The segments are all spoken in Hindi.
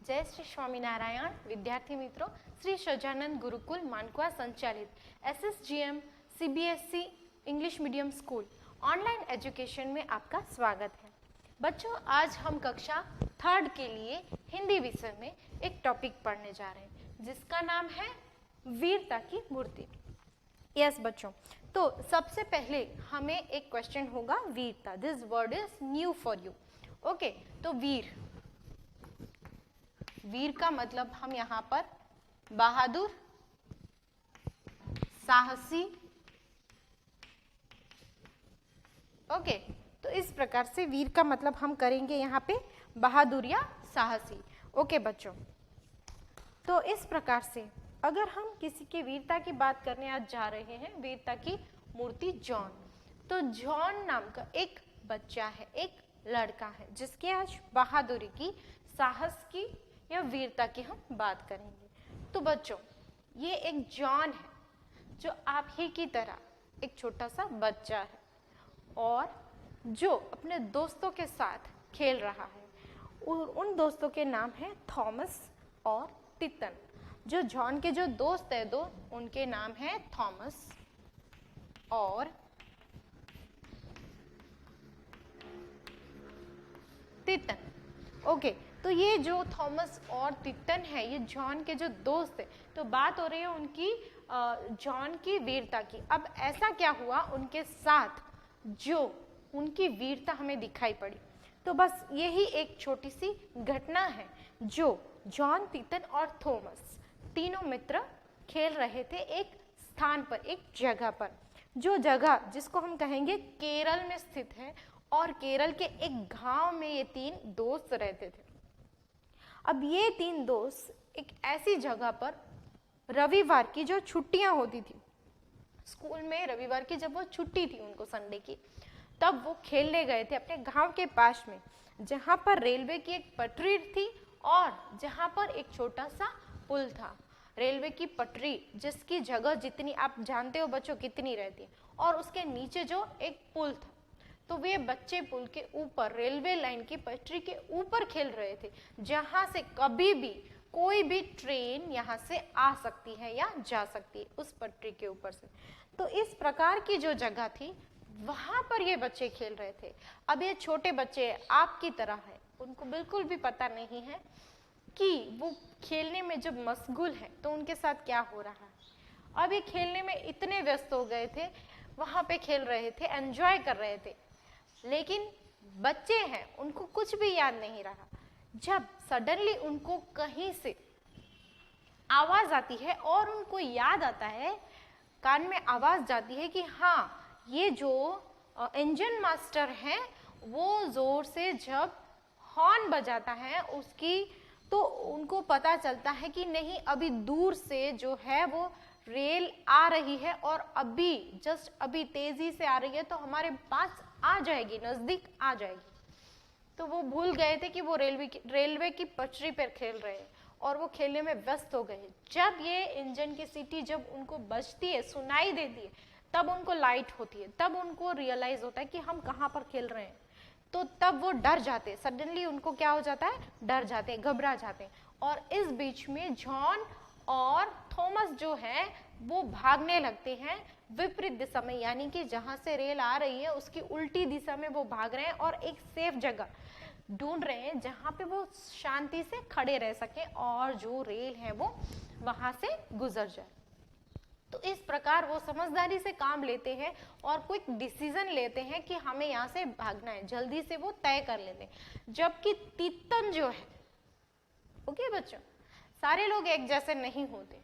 जय श्री स्वामीनारायण। विद्यार्थी मित्रों, श्री सजानंद गुरुकुल मानकुआ संचालित SSGM CBSE English medium school online education में आपका स्वागत है। बच्चों, आज हम कक्षा 3rd के लिए हिंदी विषय में एक टॉपिक पढ़ने जा रहे हैं जिसका नाम है वीरता की मूर्ति। यस बच्चों, तो सबसे पहले हमें एक क्वेश्चन होगा वीरता। This word is new for you. Okay, तो वीर का मतलब हम यहाँ पर बहादुर, साहसी। ओके, तो इस प्रकार से वीर का मतलब हम करेंगे यहाँ पे बहादुर या साहसी। ओके बच्चों, तो इस प्रकार से अगर हम किसी की वीरता की बात करने आज जा रहे हैं, वीरता की मूर्ति जॉन। तो जॉन नाम का एक बच्चा है, एक लड़का है जिसके आज बहादुरी की, साहस की या वीरता की हम बात करेंगे। तो बच्चों, ये एक जॉन है जो आप ही की तरह एक छोटा सा बच्चा है और जो अपने दोस्तों के साथ खेल रहा है। उन दोस्तों के नाम है थॉमस और टिटन। जो जॉन के जो दोस्त है दो, उनके नाम है थॉमस और टिटन। ओके, तो ये जो थॉमस और टिटन है, ये जॉन के जो दोस्त है। तो बात हो रही है उनकी जॉन की वीरता की। अब ऐसा क्या हुआ उनके साथ जो उनकी वीरता हमें दिखाई पड़ी। तो बस यही एक छोटी सी घटना है जो जॉन, टिटन और थॉमस तीनों मित्र खेल रहे थे एक स्थान पर, एक जगह पर, जो जगह जिसको हम कहेंगे केरल में स्थित है। और केरल के एक गांव में ये तीन दोस्त रहते थे। अब ये तीन दोस्त एक ऐसी जगह पर रविवार की जो छुट्टियां होती थी स्कूल में, रविवार की जब वो छुट्टी थी उनको संडे की, तब वो खेलने गए थे अपने गांव के पास में, जहां पर रेलवे की एक पटरी थी और जहां पर एक छोटा सा पुल था। रेलवे की पटरी जिसकी जगह जितनी आप जानते हो बच्चों कितनी रहती है, और उसके नीचे जो एक पुल था। तो वे बच्चे पुल के ऊपर, रेलवे लाइन की पटरी के ऊपर खेल रहे थे, जहां से कभी भी कोई भी ट्रेन यहाँ से आ सकती है या जा सकती है उस पटरी के ऊपर से। तो इस प्रकार की जो जगह थी वहां पर ये बच्चे खेल रहे थे। अब ये छोटे बच्चे आपकी तरह है, उनको बिल्कुल भी पता नहीं है कि वो खेलने में जब मशगूल है तो उनके साथ क्या हो रहा है। अब ये खेलने में इतने व्यस्त हो गए थे, वहां पे खेल रहे थे, एंजॉय कर रहे थे, लेकिन बच्चे हैं, उनको कुछ भी याद नहीं रहा। जब सडनली उनको कहीं से आवाज आती है और उनको याद आता है, कान में आवाज जाती है कि हाँ, ये जो इंजन मास्टर है वो जोर से जब हॉर्न बजाता है उसकी, तो उनको पता चलता है कि नहीं, अभी दूर से जो है वो रेल आ रही है और अभी जस्ट अभी तेजी से आ रही है, तो हमारे पास आ जाएगी, नजदीक आ जाएगी। तो वो भूल गए थे कि वो रेलवे की पटरी पर खेल रहे हैं और वो खेलने में व्यस्त हो गए। जब ये इंजन की सीटी जब उनको बजती है, सुनाई देती है, तब उनको लाइट होती है, तब उनको रियलाइज होता है कि हम कहाँ पर खेल रहे हैं। तो तब वो डर जाते, सडनली उनको क्या हो जाता है, डर जाते, घबरा जाते। और इस बीच में जॉन और थॉमस जो है वो भागने लगते हैं विपरीत दिशा में, यानी कि जहां से रेल आ रही है उसकी उल्टी दिशा में वो भाग रहे हैं और एक सेफ जगह ढूंढ रहे हैं जहां पे वो शांति से खड़े रह सके और जो रेल है वो वहां से गुजर जाए। तो इस प्रकार वो समझदारी से काम लेते हैं और क्विक डिसीजन लेते हैं कि हमें यहाँ से भागना है, जल्दी से वो तय कर लेते हैं। जबकि टिटन जो है, ओके बच्चों, सारे लोग एक जैसे नहीं होते।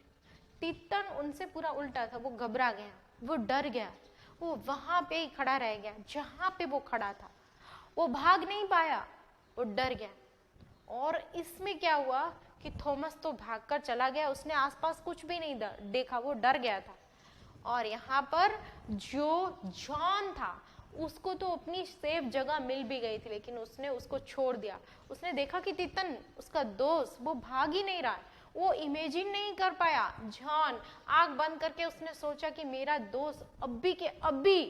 टिटन उनसे पूरा उल्टा था, वो घबरा गया, वो डर गया, वो वहां पे ही खड़ा रह गया जहां पे वो खड़ा था, वो भाग नहीं पाया, वो डर गया। और इसमें क्या हुआ कि थॉमस तो भागकर चला गया, उसने आसपास कुछ भी नहीं देखा, वो डर गया था। और यहाँ पर जो जॉन था उसको तो अपनी सेफ जगह मिल भी गई थी, लेकिन उसने उसको छोड़ दिया। उसने देखा कि टिटन, उसका दोस्त, वो भाग ही नहीं रहा है, वो इमेजिन नहीं कर पाया। जॉन आंख बंद करके उसने सोचा कि मेरा दोस्त अभी के अभी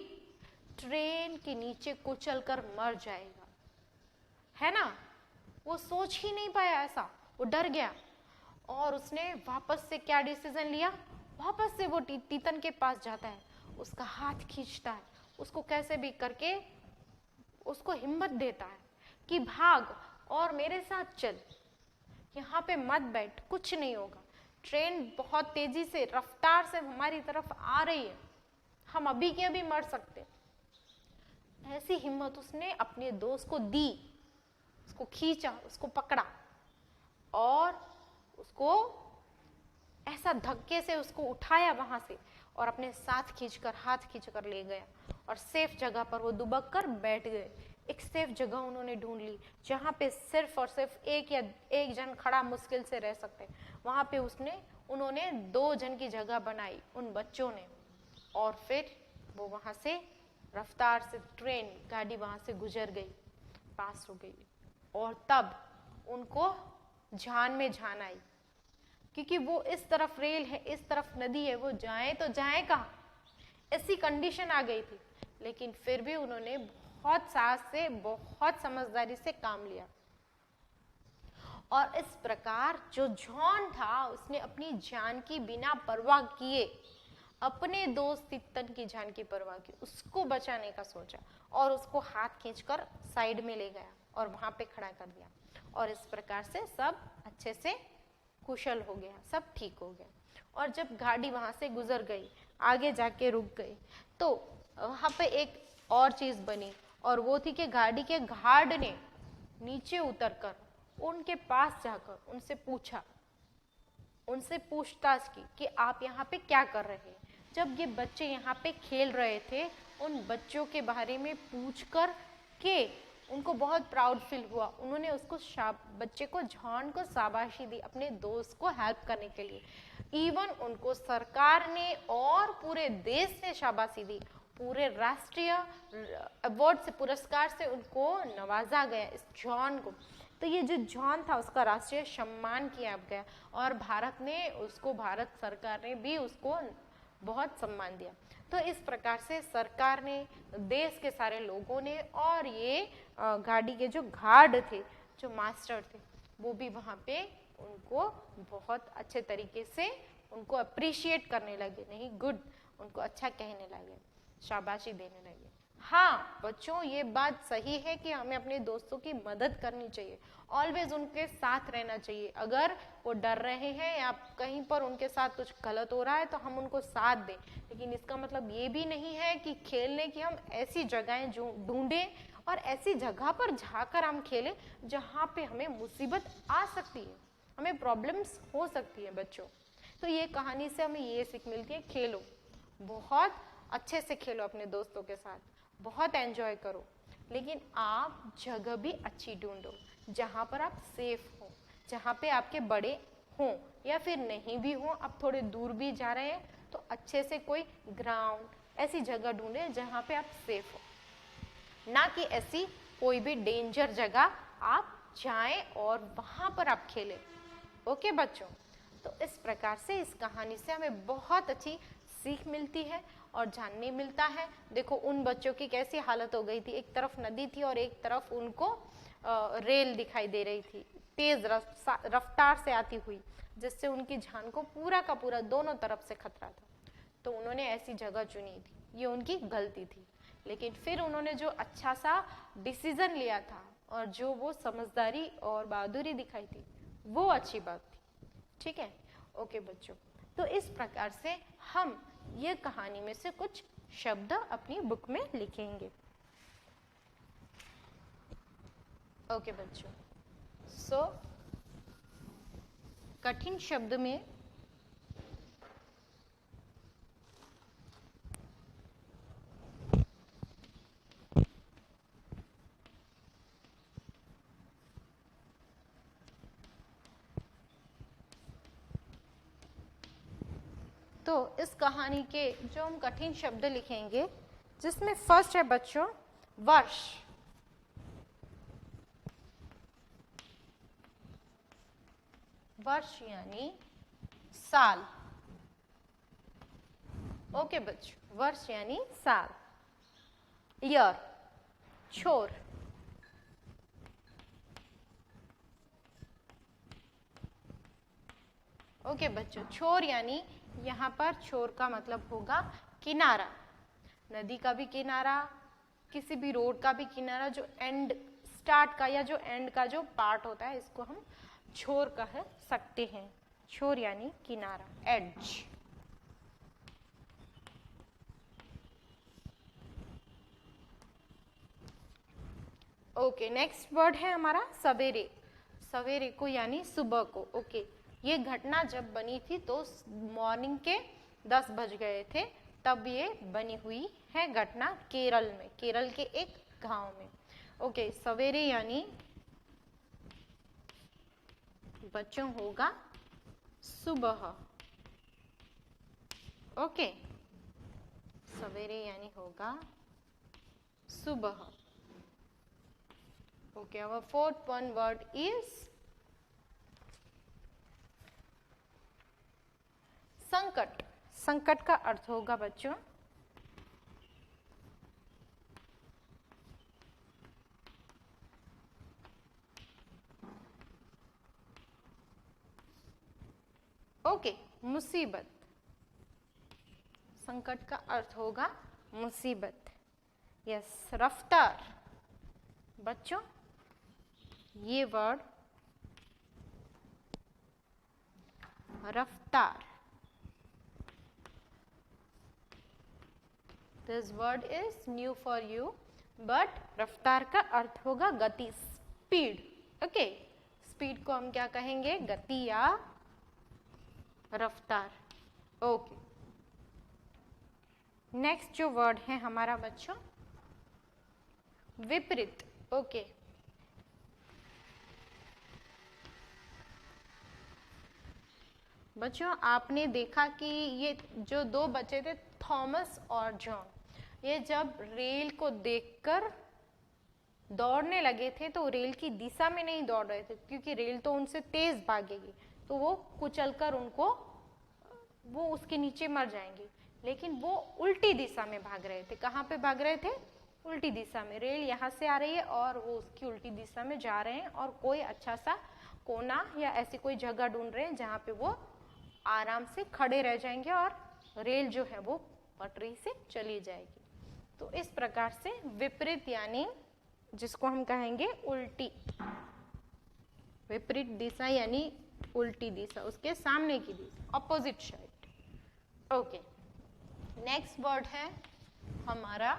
ट्रेन के नीचे कुचल कर मर जाएगा, है ना। वो सोच ही नहीं पाया ऐसा, वो डर गया और उसने वापस से क्या डिसीजन लिया, वापस से वो तीतन के पास जाता है, उसका हाथ खींचता है, उसको कैसे भी करके उसको हिम्मत देता है कि भाग और मेरे साथ चल, यहाँ पे मत बैठ, कुछ नहीं होगा, ट्रेन बहुत तेजी से रफ्तार से हमारी तरफ आ रही है, हम अभी के अभी मर सकते। ऐसी हिम्मत उसने अपने दोस्त को दी, उसको खींचा, उसको पकड़ा और उसको ऐसा धक्के से उसको उठाया वहां से और अपने साथ खींचकर, हाथ खींचकर ले गया और सेफ जगह पर वो दुबक कर बैठ गए। एक सेफ जगह उन्होंने ढूंढ ली जहां पे सिर्फ और सिर्फ एक जन खड़ा मुश्किल से रह सकते। वहां पे उन्होंने 2 जन की जगह बनाई उन बच्चों ने, और फिर वो वहां से रफ्तार से ट्रेन गाड़ी वहां से गुजर गई, पास हो गई, और तब उनको जान में जान आई, क्योंकि वो इस तरफ रेल है, इस तरफ नदी है, वो जाए तो जाए कहाँ, ऐसी कंडीशन आ गई थी। लेकिन फिर भी उन्होंने बहुत साहस से, बहुत समझदारी से काम लिया और इस प्रकार जो जॉन था उसने अपनी जान की बिना परवाह किए अपने दोस्त तितन की जान की परवाह की, उसको बचाने का सोचा और उसको हाथ खींचकर साइड में ले गया और वहां पे खड़ा कर दिया और इस प्रकार से सब अच्छे से कुशल हो गया, सब ठीक हो गया। और जब गाड़ी वहां से गुजर गई, आगे जाके रुक गई, तो वहां पे एक और चीज बनी और वो थी कि गाड़ी के गार्ड ने नीचे उतरकर उनके पास जाकर उनसे पूछताछ की कि आप यहाँ पे क्या कर रहे हैं। जब ये बच्चे यहाँ पे खेल रहे थे, उन बच्चों के बारे में पूछकर के उनको बहुत प्राउड फील हुआ। उन्होंने उसको बच्चे को, जॉन को शाबाशी दी अपने दोस्त को हेल्प करने के लिए। इवन उनको सरकार ने और पूरे देश से शाबाशी दी, पूरे राष्ट्रीय अवार्ड से, पुरस्कार से उनको नवाजा गया इस जॉन को। तो ये जो जॉन था उसका राष्ट्रीय सम्मान किया गया और भारत सरकार ने भी उसको बहुत सम्मान दिया। तो इस प्रकार से सरकार ने, देश के सारे लोगों ने और ये गाड़ी के जो गार्ड थे, जो मास्टर थे, वो भी वहाँ पे उनको बहुत अच्छे तरीके से उनको अप्रिशिएट करने लगे, नहीं गुड, उनको अच्छा कहने लगे, शाबाशी देने लगे। हाँ बच्चों, ये बात सही है कि हमें अपने दोस्तों की मदद करनी चाहिए, ऑलवेज उनके साथ रहना चाहिए। अगर वो डर रहे हैं या कहीं पर उनके साथ कुछ गलत हो रहा है तो हम उनको साथ दें, लेकिन इसका मतलब ये भी नहीं है कि खेलने की हम ऐसी जगहें ढूंढें और ऐसी जगह पर जाकर हम खेलें जहाँ पे हमें मुसीबत आ सकती है, हमें प्रॉब्लम्स हो सकती है बच्चों। तो ये कहानी से हमें ये सीख मिलती है, खेलो, बहुत अच्छे से खेलो अपने दोस्तों के साथ, बहुत एंजॉय करो, लेकिन आप जगह भी अच्छी ढूंढो जहाँ पर आप सेफ हो, जहाँ पे आपके बड़े हों या फिर नहीं भी हों, आप थोड़े दूर भी जा रहे हैं तो अच्छे से कोई ग्राउंड, ऐसी जगह ढूंढें जहाँ पे आप सेफ हो, ना कि ऐसी कोई भी डेंजर जगह आप जाएं और वहाँ पर आप खेलें। ओके बच्चों, तो इस प्रकार से इस कहानी से हमें बहुत अच्छी सीख मिलती है और जानने मिलता है। देखो उन बच्चों की कैसी हालत हो गई थी, एक तरफ नदी थी और एक तरफ उनको रेल दिखाई दे रही थी तेज रफ्तार से आती हुई, जिससे उनकी जान को पूरा का पूरा दोनों तरफ से खतरा था। तो उन्होंने ऐसी जगह चुनी थी, ये उनकी गलती थी, लेकिन फिर उन्होंने जो अच्छा सा डिसीजन लिया था और जो वो समझदारी और बहादुरी दिखाई थी, वो अच्छी बात थी। ठीक है, ओके बच्चों, तो इस प्रकार से हम ये कहानी में से कुछ शब्द अपनी बुक में लिखेंगे। ओके बच्चों, सो कठिन शब्द में तो इस कहानी के जो हम कठिन शब्द लिखेंगे, जिसमें फर्स्ट है बच्चों वर्ष। वर्ष यानी साल। ओके बच्चों, वर्ष यानी साल। ईयर, छोर। ओके बच्चों, छोर यानी यहाँ पर छोर का मतलब होगा किनारा, नदी का भी किनारा, किसी भी रोड का भी किनारा, जो एंड स्टार्ट का या जो एंड का जो पार्ट होता है इसको हम छोर कह सकते हैं। छोर यानी किनारा, एड्ज। ओके, नेक्स्ट वर्ड है हमारा सवेरे। सवेरे को यानी सुबह को। ओके, ये घटना जब बनी थी तो मॉर्निंग के 10 बज गए थे, तब ये बनी हुई है घटना केरल में, केरल के एक गांव में। ओके, सवेरे यानी बच्चों होगा सुबह। ओके, सवेरे यानी होगा सुबह। Okay, our fourth one word is संकट। संकट का अर्थ होगा बच्चों ओके, मुसीबत। संकट का अर्थ होगा मुसीबत। यस, रफ्तार। बच्चों ये वर्ड रफ्तार, this word is new for you, but रफ्तार का अर्थ होगा गति, स्पीड। ओके, स्पीड को हम क्या कहेंगे? गति या रफ्तार। ओके, नेक्स्ट जो वर्ड है हमारा बच्चों विपरीत। ओके, बच्चों आपने देखा कि ये जो दो बच्चे थे थॉमस और जॉन, ये जब रेल को देखकर दौड़ने लगे थे तो रेल की दिशा में नहीं दौड़ रहे थे, क्योंकि रेल तो उनसे तेज भागेगी तो वो कुचलकर वो उसके नीचे मर जाएंगे, लेकिन वो उल्टी दिशा में भाग रहे थे। कहाँ पे भाग रहे थे? उल्टी दिशा में। रेल यहाँ से आ रही है और वो उसकी उल्टी दिशा में जा रहे हैं और कोई अच्छा सा कोना या ऐसी कोई जगह ढूंढ रहे हैं जहाँ पे वो आराम से खड़े रह जाएंगे और रेल जो है वो पटरी से चली जाएगी। तो इस प्रकार से विपरीत यानी जिसको हम कहेंगे उल्टी, विपरीत दिशा यानी उल्टी दिशा, उसके सामने की दिशा, opposite side. Okay, next word है हमारा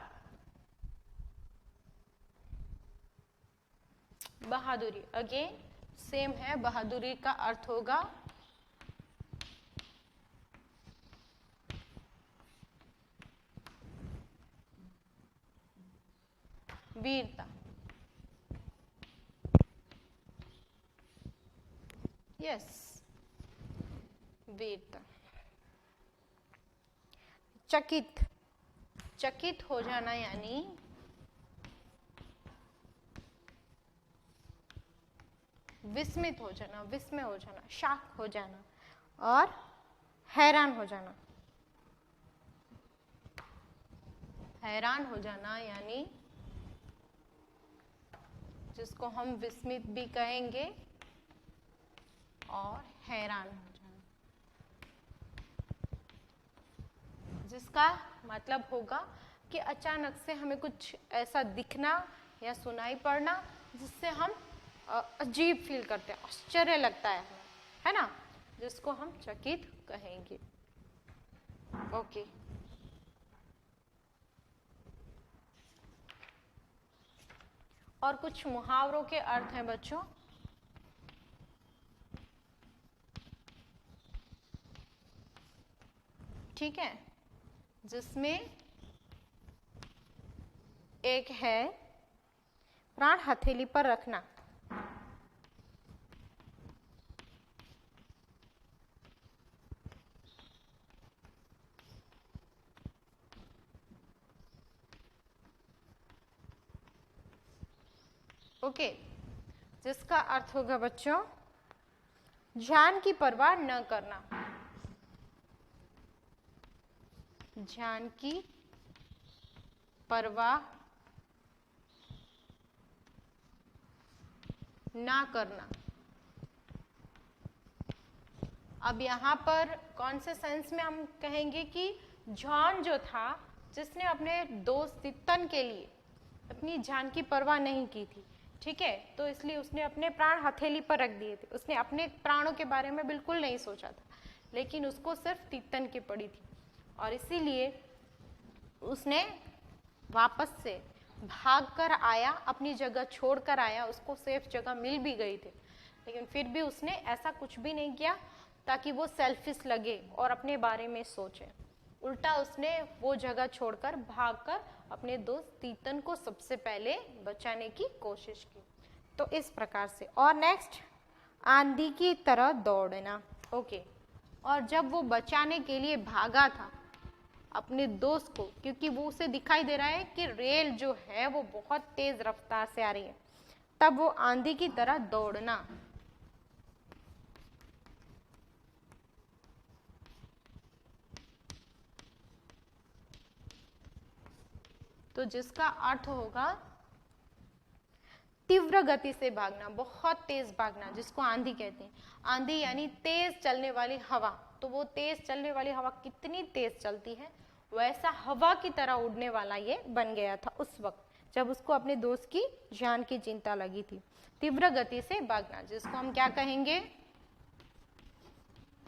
बहादुरी। अगेन सेम है, बहादुरी का अर्थ होगा वीरता। यस, वीरता। चकित, चकित हो जाना यानी विस्मित हो जाना, विस्मय हो जाना, शॉक हो जाना, और हैरान हो जाना। हैरान हो जाना यानी जिसको हम विस्मित भी कहेंगे और हैरान हो जाना, जिसका मतलब होगा कि अचानक से हमें कुछ ऐसा दिखना या सुनाई पड़ना जिससे हम अजीब फील करते हैं, आश्चर्य लगता है हमें, है ना, जिसको हम चकित कहेंगे। ओके, और कुछ मुहावरों के अर्थ हैं बच्चों। ठीक है, जिसमें एक है प्राण हथेली पर रखना। ओके, जिसका अर्थ होगा बच्चों जान की परवाह न करना। जान की परवाह ना करना। अब यहाँ पर कौन से सेंस में हम कहेंगे कि जॉन जो था, जिसने अपने दोस्त तीतन के लिए अपनी जान की परवाह नहीं की थी, ठीक है, तो इसलिए उसने अपने प्राण हथेली पर रख दिए थे। उसने अपने प्राणों के बारे में बिल्कुल नहीं सोचा था, लेकिन उसको सिर्फ तीतन की पड़ी थी, और इसीलिए उसने वापस से भाग कर आया, अपनी जगह छोड़ कर आया। उसको सेफ जगह मिल भी गई थी, लेकिन फिर भी उसने ऐसा कुछ भी नहीं किया ताकि वो सेल्फिश लगे और अपने बारे में सोचे। उल्टा उसने वो जगह छोड़कर भागकर अपने दोस्त तीतन को सबसे पहले बचाने की कोशिश की। तो इस प्रकार से। और नेक्स्ट, आंधी की तरह दौड़ना। ओके, और जब वो बचाने के लिए भागा था अपने दोस्त को, क्योंकि वो उसे दिखाई दे रहा है कि रेल जो है वो बहुत तेज रफ्तार से आ रही है, तब वो आंधी की तरह दौड़ना। तो जिसका अर्थ होगा तीव्र गति से भागना, बहुत तेज भागना, जिसको आंधी कहते हैं। आंधी यानी तेज चलने वाली हवा। तो वो तेज चलने वाली हवा कितनी तेज चलती है, वैसा हवा की तरह उड़ने वाला ये बन गया था उस वक्त जब उसको अपने दोस्त की जान की चिंता लगी थी। तीव्र गति से भागना, जिसको हम क्या कहेंगे,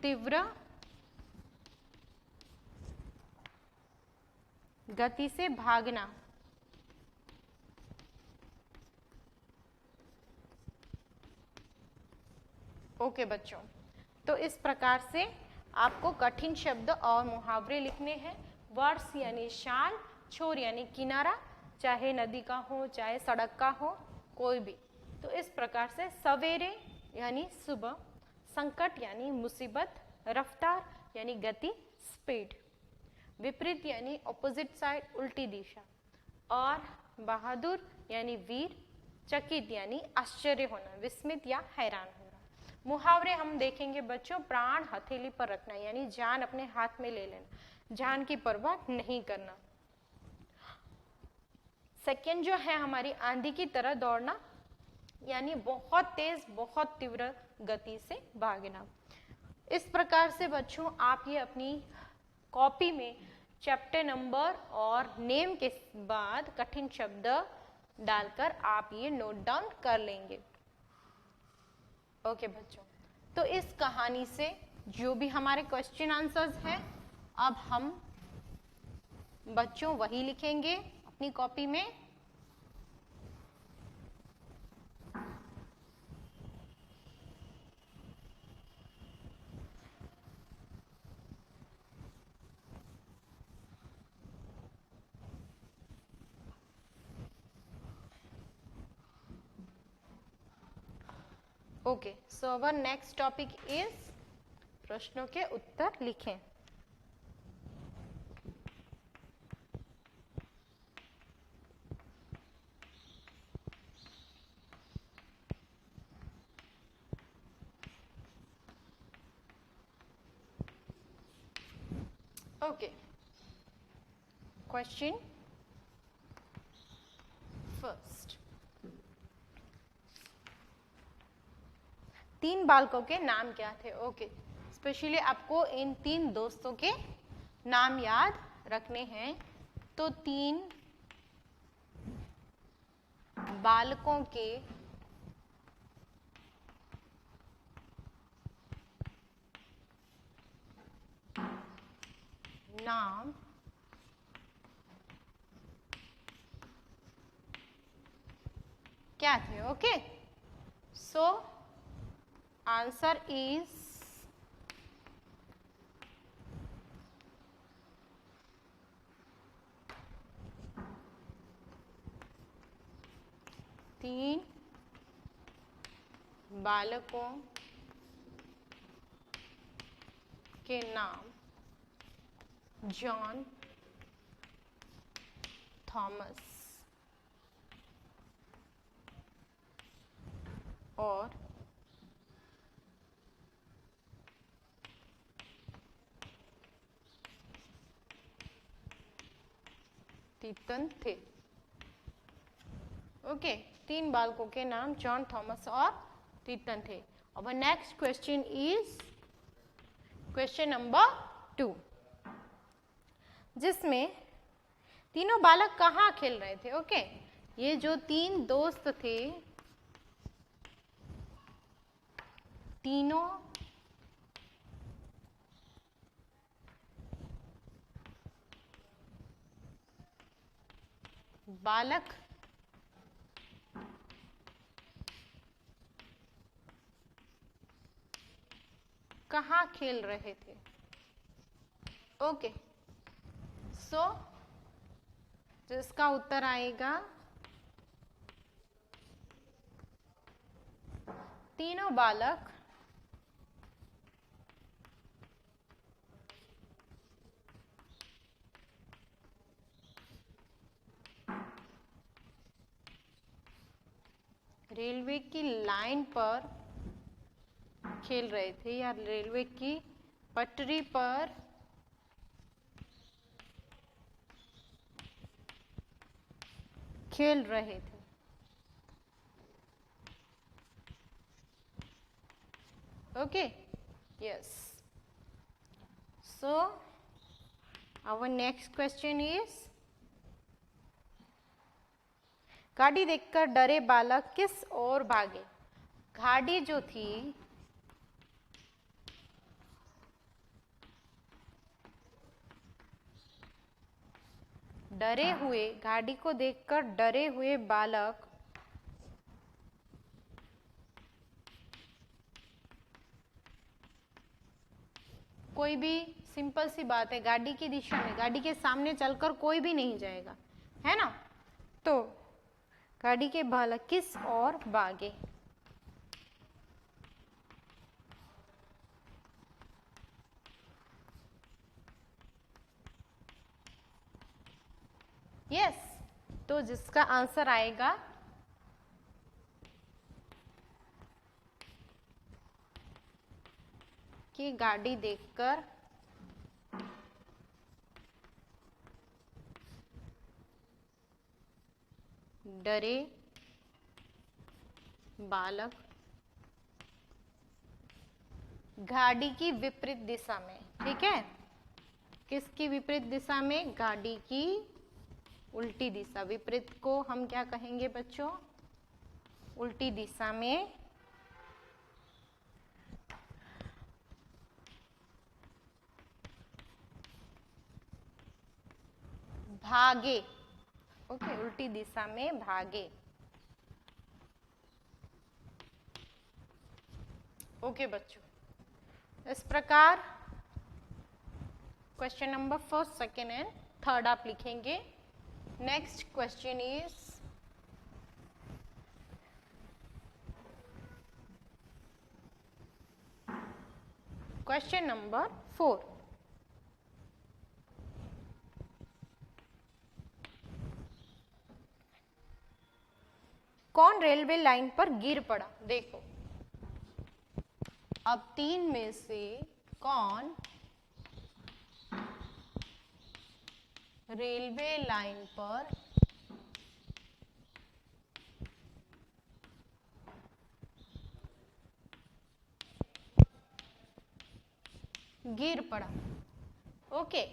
तीव्र गति से भागना। ओके बच्चों, तो इस प्रकार से आपको कठिन शब्द और मुहावरे लिखने हैं। वर्ष यानी शाल, छोर यानी किनारा, चाहे नदी का हो चाहे सड़क का हो, कोई भी। तो इस प्रकार से सवेरे यानी सुबह, संकट यानी मुसीबत, रफ्तार यानी गति स्पीड, विपरीत यानी ऑपोजिट साइड उल्टी दिशा, और बहादुर यानी वीर, चकित यानी आश्चर्य होना, विस्मित या हैरान होना। मुहावरे हम देखेंगे बच्चों, प्राण हथेली पर रखना यानी जान अपने हाथ में ले लेना, जान की परवाह नहीं करना। सेकंड जो है हमारी आंधी की तरह दौड़ना, यानी बहुत तेज बहुत तीव्र गति से भागना। इस प्रकार से बच्चों आप ये अपनी कॉपी में चैप्टर नंबर और नेम के बाद कठिन शब्द डालकर आप ये नोट डाउन कर लेंगे। ओके बच्चों, तो इस कहानी से जो भी हमारे क्वेश्चन आंसर्स हैं, अब हम बच्चों वही लिखेंगे अपनी कॉपी में। Okay, so our next topic is प्रश्नों के उत्तर लिखें। ओके, क्वेश्चन फर्स्ट, तीन बालकों के नाम क्या थे? ओके, स्पेशली आपको इन तीन दोस्तों के नाम याद रखने हैं। तो तीन बालकों के नाम क्या थे? ओके, सो आंसर इज तीन बालकों के नाम जॉन, थॉमस और तीतन थे। ओके, तीन बालकों के नाम जॉन, थॉमस और तीतन थे। अब next question is question number 2, जिसमें तीनों बालक कहाँ खेल रहे थे? ओके, ये जो 3 दोस्त थे, तीनों बालक कहाँ खेल रहे थे? ओके, सो जिसका उत्तर आएगा तीनों बालक रेलवे की लाइन पर खेल रहे थे या रेलवे की पटरी पर खेल रहे थे। Okay, yes, so our next question is, गाड़ी देखकर डरे बालक किस ओर भागे? गाड़ी जो थी डरे हुए, गाड़ी को देखकर डरे हुए बालक कोई भी सिंपल सी बात है, गाड़ी की दिशा में, गाड़ी के सामने चलकर कोई भी नहीं जाएगा, है ना? तो गाड़ी के बालक किस ओर भागे? यस, तो जिसका आंसर आएगा कि गाड़ी देखकर डरे बालक गाड़ी की विपरीत दिशा में, ठीक है? किसकी विपरीत दिशा में? गाड़ी की उल्टी दिशा। विपरीत को हम क्या कहेंगे बच्चों? उल्टी दिशा में भागे। ओके, उल्टी दिशा में भागे। ओके बच्चों, इस प्रकार question number 1st, 2nd and 3rd आप लिखेंगे। Next question is, question number 4, कौन रेलवे लाइन पर गिर पड़ा? देखो, अब 3 में से कौन रेलवे लाइन पर गिर पड़ा? ओके,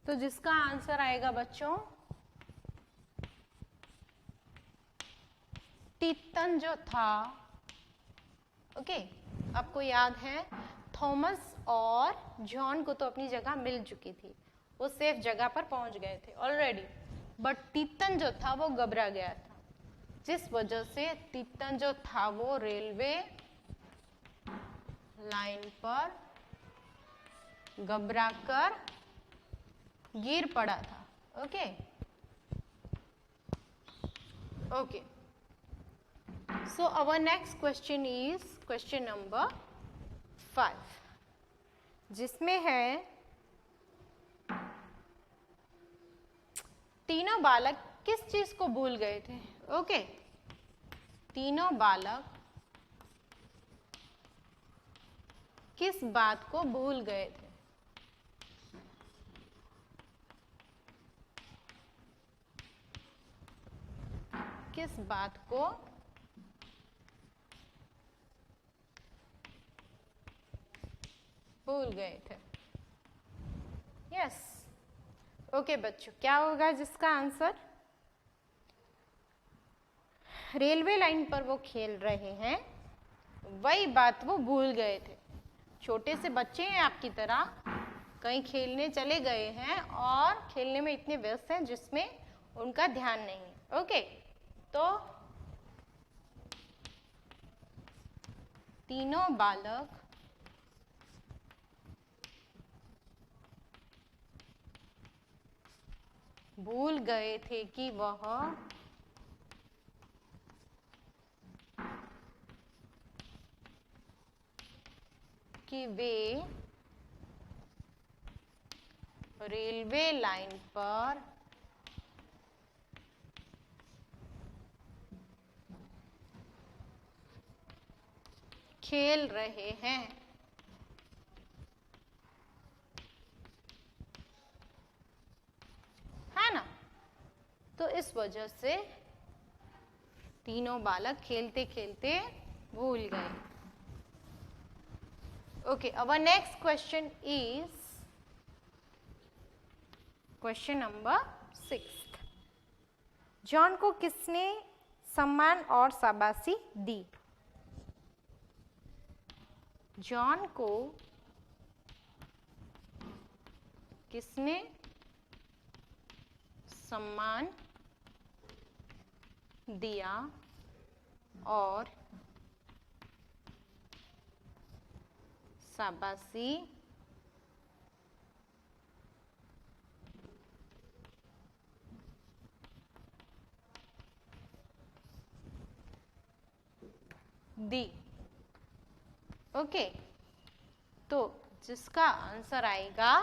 तो जिसका आंसर आएगा बच्चों टिटन जो था। ओके, आपको याद है थॉमस और जॉन को तो अपनी जगह मिल चुकी थी, वो सेफ जगह पर पहुंच गए थे ऑलरेडी, बट टिटन जो था वो घबरा गया था, जिस वजह से टिटन जो था वो रेलवे लाइन पर घबरा कर गिर पड़ा था। Okay okay, so our next question is question number 5, जिसमें है तीनों बालक किस चीज को भूल गए थे? ओके, तीनों बालक किस बात को भूल गए थे? किस बात को भूल गए थे। यस, ओके बच्चों, क्या होगा जिसका आंसर? रेलवे लाइन पर वो खेल रहे हैं, वही बात वो भूल गए थे। छोटे से बच्चे हैं आपकी तरह, कहीं खेलने चले गए हैं और खेलने में इतने व्यस्त हैं जिसमें उनका ध्यान नहीं है। ओके, तो तीनों बालक भूल गए थे कि वे रेलवे लाइन पर खेल रहे हैं। है ना? तो इस वजह से तीनों बालक खेलते खेलते भूल गए। Okay, our next question is question number 6. John को किसने सम्मान और शाबाशी दी? जॉन को किसने सम्मान दिया और शाबाशी दी? ओके, तो जिसका आंसर आएगा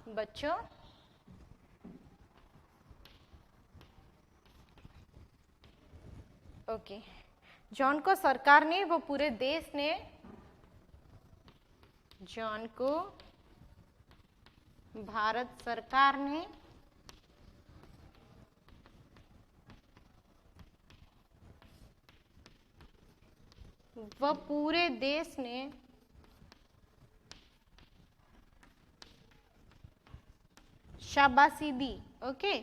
बच्चों, ओके, जॉन को सरकार ने, वो पूरे देश ने जॉन को भारत सरकार ने वह पूरे देश ने शाबाशी दी। Okay,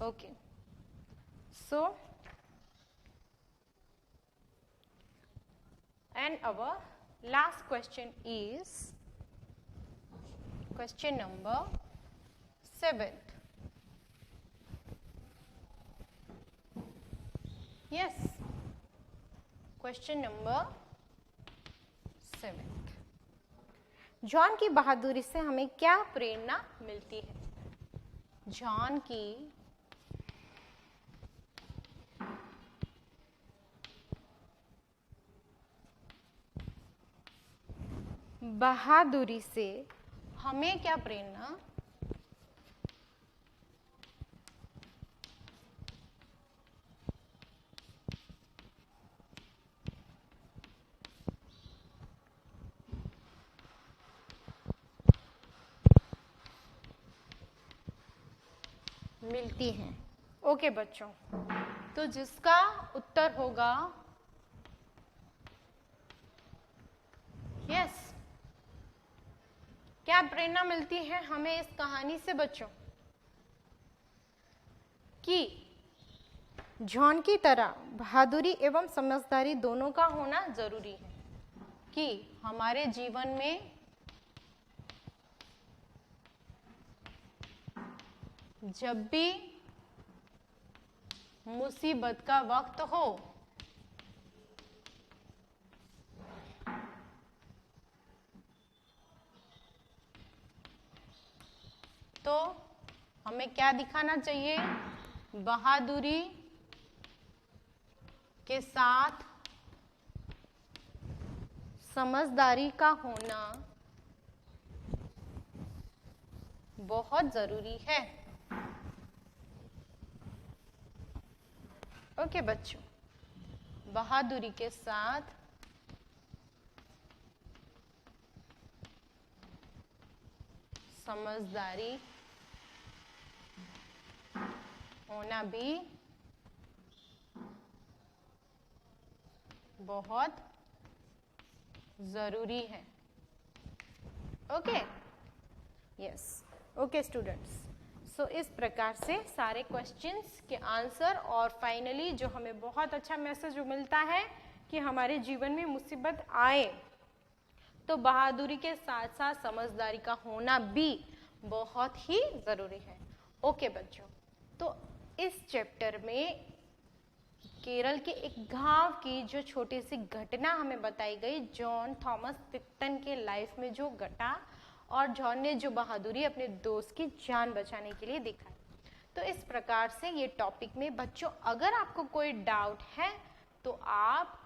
okay, so and our last question is question number 7. Yes, question number 7. John की बहादुरी से हमें क्या प्रेरणा मिलती है? जॉन की बहादुरी से हमें क्या प्रेरणा मिलती है? ओके बच्चों, तो जिसका उत्तर होगा यस, क्या प्रेरणा मिलती है हमें इस कहानी से बच्चों? कि जॉन की तरह बहादुरी एवं समझदारी दोनों का होना जरूरी है, कि हमारे जीवन में जब भी मुसीबत का वक्त हो तो हमें क्या दिखाना चाहिए? बहादुरी के साथ समझदारी का होना बहुत जरूरी है। ओके बच्चों, बहादुरी के साथ समझदारी होना भी बहुत जरूरी है। Okay, yes, okay students. So इस प्रकार से सारे क्वेश्चंस के आंसर और फाइनली जो हमें बहुत अच्छा मैसेज मिलता है कि हमारे जीवन में मुसीबत आए तो बहादुरी के साथ साथ समझदारी का होना भी बहुत ही जरूरी है। ओके बच्चों, तो इस चैप्टर में केरल के एक गांव की जो छोटी सी घटना हमें बताई गई, जॉन थॉमस टिप्टन के लाइफ में जो घटा और जॉन ने जो बहादुरी अपने दोस्त की जान बचाने के लिए दिखाई। तो इस प्रकार से ये टॉपिक में बच्चों अगर आपको कोई डाउट है तो आप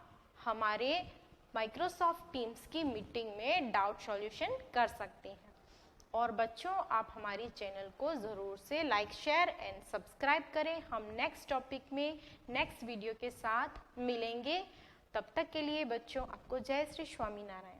हमारे माइक्रोसॉफ्ट टीम्स की मीटिंग में डाउट सॉल्यूशन कर सकते हैं। और बच्चों आप हमारी चैनल को ज़रूर से लाइक, शेयर एंड सब्सक्राइब करें। हम नेक्स्ट टॉपिक में नेक्स्ट वीडियो के साथ मिलेंगे। तब तक के लिए बच्चों आपको जय श्री स्वामीनारायण।